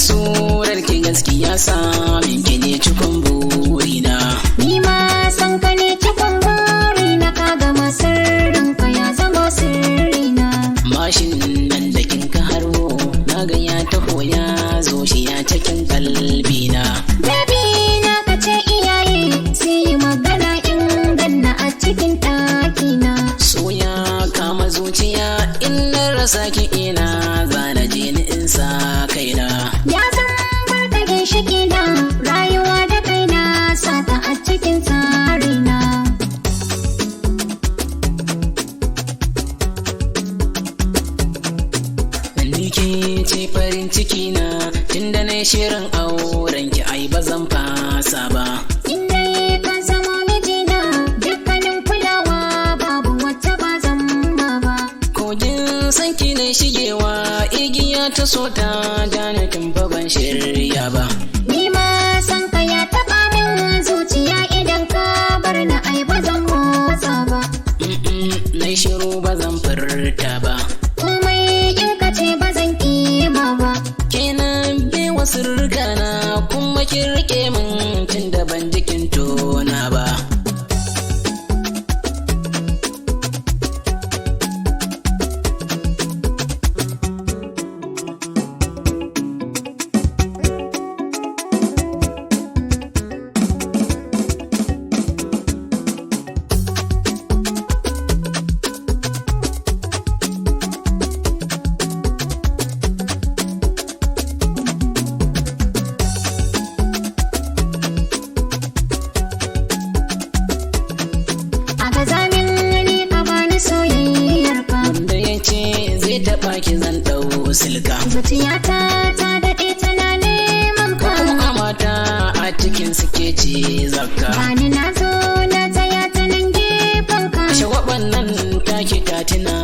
surar ki gaskiya samin ki ne cikon burina. Ni ma san ka ne cikon burina, ka gama sirrin ka ya zama sirrina. Mashin nan da kin ka harbo na ga ya taho ya zo shi ya cikin kalbina. Baby na ka ce iyaye sai yi magana in ganna a cikin ɗakina. So ya kama zuciya in na rasa ki ina zana je ni in sa kaina. Ya zan bar ka ginshiki na rayuwa da kaina, sata a cikin tsarina. Ni ke ce farin ciki na tunda na shirin auren ki ai ba zan fasa ba. Inda ka zama mijina dukkanin kulawa babu wacce ba zan ba. Kogin sanki na shigewa igiya ta so ta jana tun fa ban shirya ba. Ni ma san ka ya taɓa min zuciya idan ka bar na ai ba zan motsa ba. Na shiru ba zan furta ba. Komai in ka ce ba zan kima ba. Kenan bai wasu rikana kuma kin rike min tun da ban jikin tona ba. Ki zan ɗau silka. Zuciyata ta daɗe tana neman ka. Kuma mata a cikin suke ce zakka. Bani na zo na tsaya ta nan gefen ka. Shagwaban nan take ta tuna